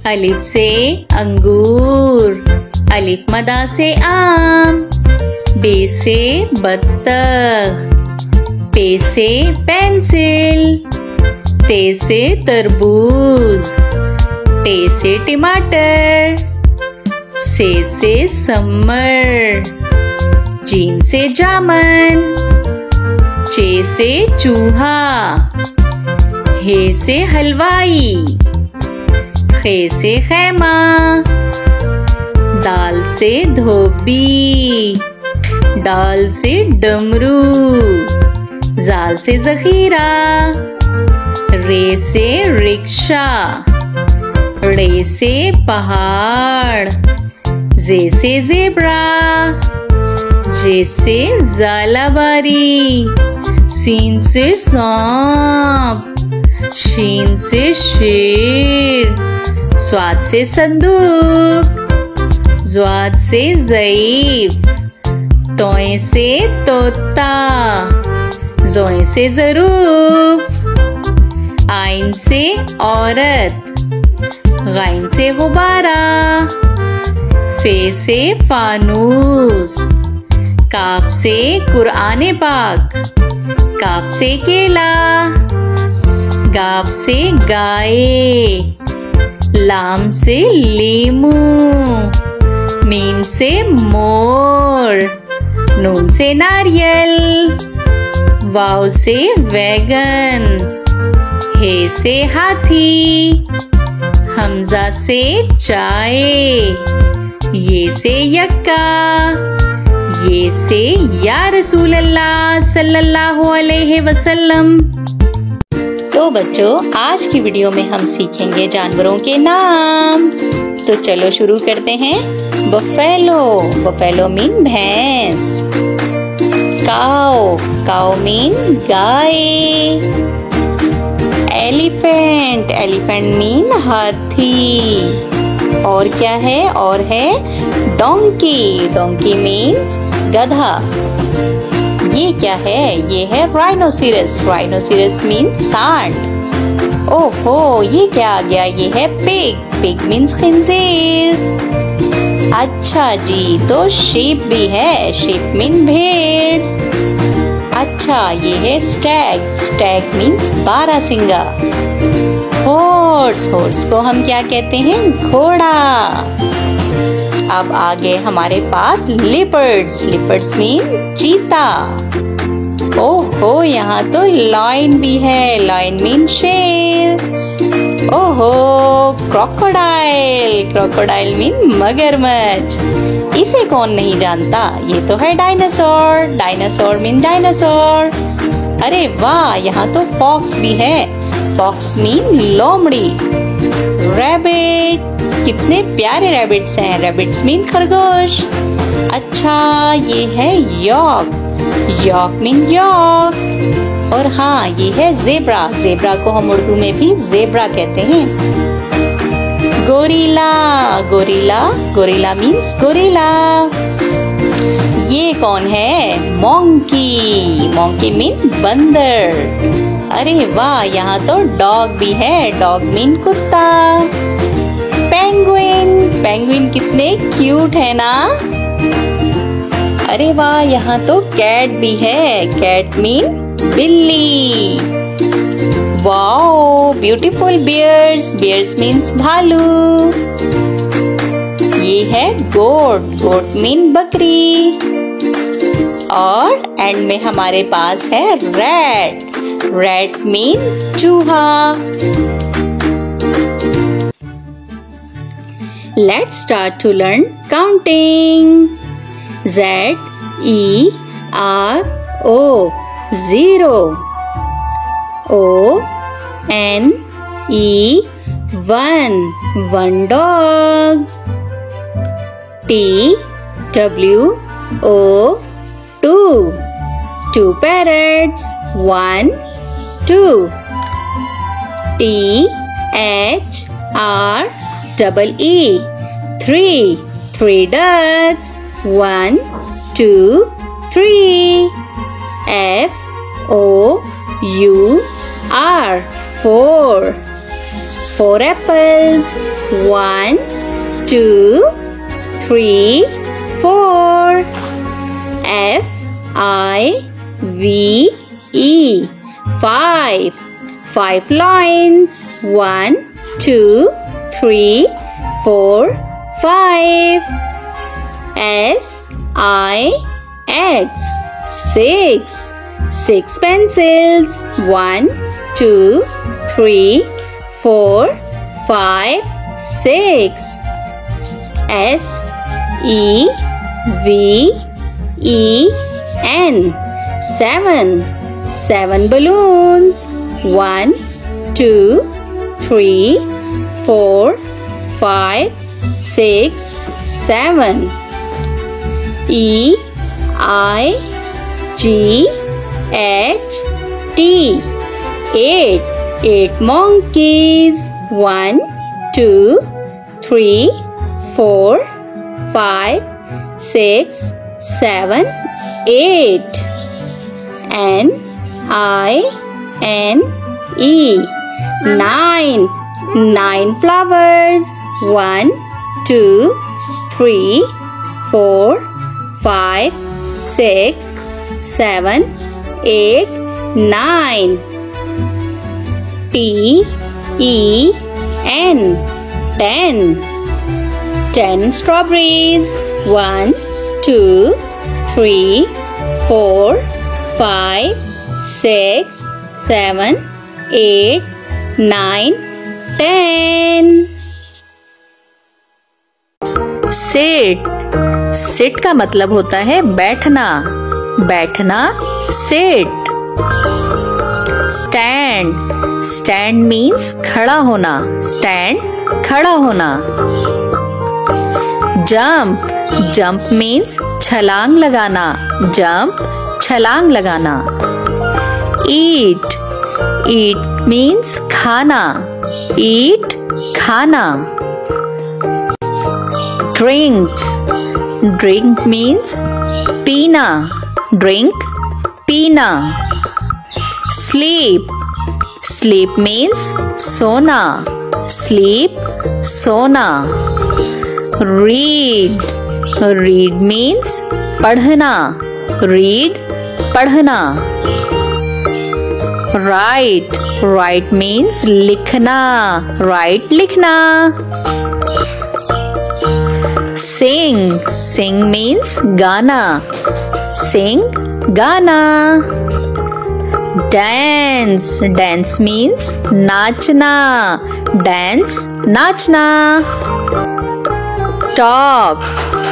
अलिफ से अंगूर, अलिफ मदा से आम, बे से बत्तख, पे से पेंसिल, ते से तरबूज, टे से टमाटर, से समर, जीम से जामन, चे से चूहा, हे से हलवाई, खे से खैमा, दाल से धोबी, डाल से डमरू, जाल से जखीरा, रे से रिक्शा, रे से पहाड़, जे से जेब्रा, जे से जालाबारी, सीन से सांप, शीन से शेर, स्वाद से संदूक, ज्वाद से ज़ईफ, तोए से तोता, जोए से ज़रूफ, आइन से औरत, गाइन से गुब्बारा, फे से फानूस, काफ से कुरान पाक, काफ से केला, गाफ से गाय, लाम से लीमू, मीम से मोर, नून से नारियल, वाव से वैगन, हे से हाथी, हमजा से चाय, ये से यक्का, ये से या रसूल अल्लाह सल्लल्लाहु अलैहि वसल्लम। तो बच्चों, आज की वीडियो में हम सीखेंगे जानवरों के नाम। तो चलो शुरू करते हैं। बफेलो, बफेलो मीन भैंस। काओ, काओ मीन गाय। एलिफेंट, एलिफेंट मीन हाथी। और क्या है? और है डोंकी, डोंकी मीन्स गधा। ये क्या है? ये है राइनोसिरस, राइनोसिरस मीन्स सांड। ओहो, ये क्या आ गया? ये है पिग, पिग मीन्स खिंजीर। अच्छा जी, तो शीप भी है, शीप मीन भेड़। अच्छा, ये है स्टैग, स्टैग मीन्स बारहसिंगा। हॉर्स, हॉर्स को हम क्या कहते हैं? घोड़ा। अब आगे हमारे पास लिपर्ड्स, लिपर्ड्स मीन चीता। ओहो, यहाँ तो लायन भी है, लायन मीन शेर। ओहो, क्रोकोडाइल, क्रोकोडाइल मीन मगरमच्छ। इसे कौन नहीं जानता? ये तो है डायनासोर, डायनासोर मीन डायनासोर। अरे वाह, यहाँ तो फॉक्स भी है, फॉक्स मीन लोमड़ी। रैबिट, कितने प्यारे रैबिट्स हैं, रैबिट्स मीन खरगोश। अच्छा, ये है यॉक, यॉक मीन यॉक। और हाँ, ये है जेब्रा, जेब्रा को हम उर्दू में भी जेब्रा कहते हैं। Gorilla, gorilla, gorilla means gorilla. ये कौन है? मोंकी, मोंकी मीन बंदर। अरे वाह, यहाँ तो डॉग भी है, डॉग मीन कुत्ता। पेंगुइन, पेंगुइन कितने क्यूट है ना। अरे वाह, यहाँ तो कैट भी है, कैट मीन बिल्ली। Wow, beautiful bears, bears means भालू। ये है गोट, गोट मीन बकरी। और एंड में हमारे पास है रैट, रैट मीन चूहा। Let's start to learn counting. Z E R O, zero. O N E, one, one dog. T W O, two, two parrots. One, two. T H R double E, three, three ducks. One, two, three. F O U R, four, 4 apples. 1, 2, 3, 4. F-I-V-E. 5. 5 lions. 1, 2, 3, 4, 5. S-I-X. 6. 6 pencils. 1, 2, 3, 4, 5, 6. S-E-V-E-N. 7. 7 balloons. 1, 2, 3, 4, 5, 6, 7. E-I-G-H-T. 8. 8 monkeys. 1, 2, 3, 4, 5, 6, 7, 8. N-I-N-E. 9. 9 flowers. 1, 2, 3, 4, 5, 6, 7, 8, 9. T-E-N. 10. 10 strawberries. 1, 2, 3, 4, 5, 6, 7, 8, 9, 10. Sit. Sit का मतलब होता है बैठना. बैठना. Sit. Stand. Stand means खड़ा होना. Stand खड़ा होना. Jump. Jump means छलांग लगाना. Jump छलांग लगाना. Eat. Eat means खाना. Eat खाना. Drink. Drink means पीना. Drink पीना. Sleep. Sleep means सोना. Sleep सोना. Read. Read means पढ़ना. Read पढ़ना. Write. Write means लिखना. Write लिखना. Sing. Sing means गाना. Sing गाना. Dance. Dance means नाचना. Dance नाचना. Talk.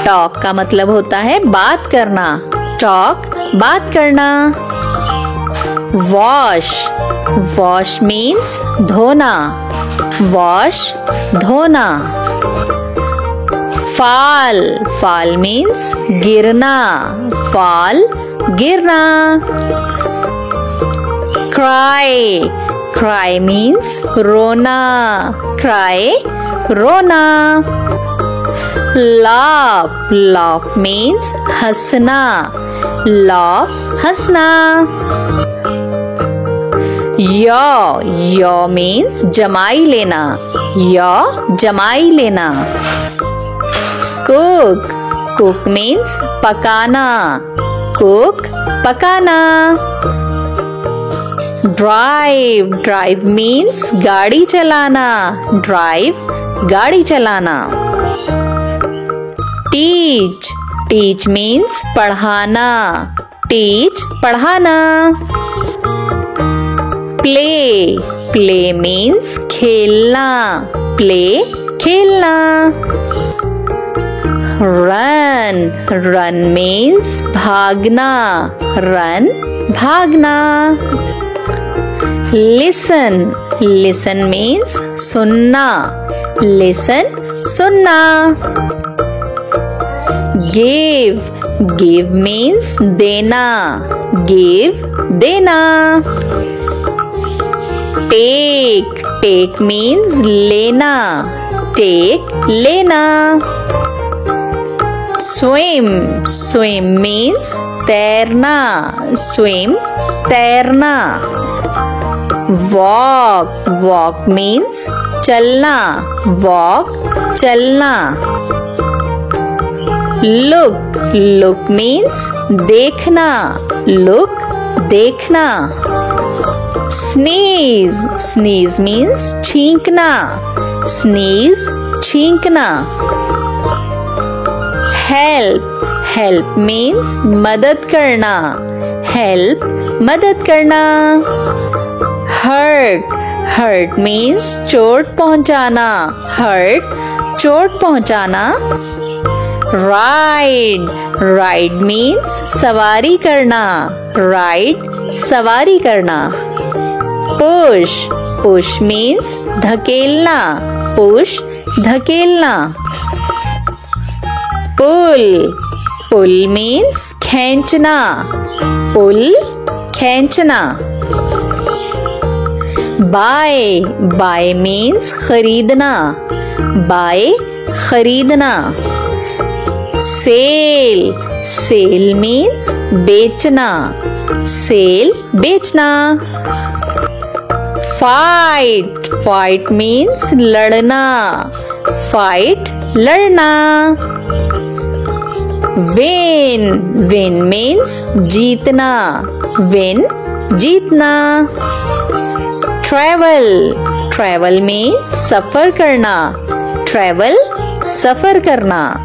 Talk का मतलब होता है बात करना. Talk बात करना. Wash. Wash means धोना. Wash धोना. Fall. Fall means गिरना. Fall गिरना. Cry. Cry means रोना. Cry रोना. Laugh. Laugh means हंसना. Laugh हंसना. Yaw. Yaw means जमाई लेना. Yaw जमाई लेना. Cook. Cook means पकाना. Cook पकाना. Drive. Drive means गाड़ी चलाना. Drive गाड़ी चलाना. Teach. Teach means पढ़ाना. Teach पढ़ाना. Play. Play means खेलना. Play खेलना. Run. Run means भागना. Run भागना. Listen. Listen means सुनना. Listen सुनना. Give. Give means देना. Give देना. Take. Take means लेना. Take लेना. Swim. Swim means तैरना. Swim तैरना. walk walk means चलना, walk चलना। look look means देखना, look देखना। sneeze sneeze means छींकना, sneeze छींकना। help help means मदद करना, help मदद करना। hurt hurt means चोट पहुंचाना, hurt चोट पहुंचाना। ride ride means सवारी करना, ride सवारी करना। push push means धकेलना, push धकेलना। pull pull means खींचना, pull खींचना। buy buy means खरीदना, buy खरीदना। sell sell means बेचना, sell बेचना। fight fight means लड़ना, fight लड़ना। win win means जीतना, win जीतना। travel travel means सफर करना, travel सफर करना।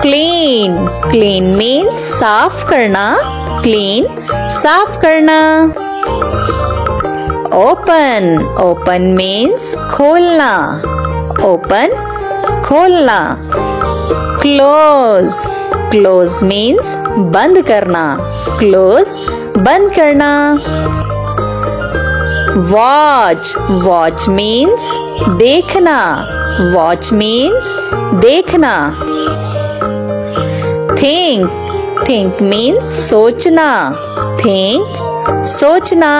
clean clean means साफ करना, clean साफ करना। open open means खोलना, open खोलना। close close means बंद करना, close बंद करना। watch watch means देखना, watch means देखना। think think means सोचना, think सोचना।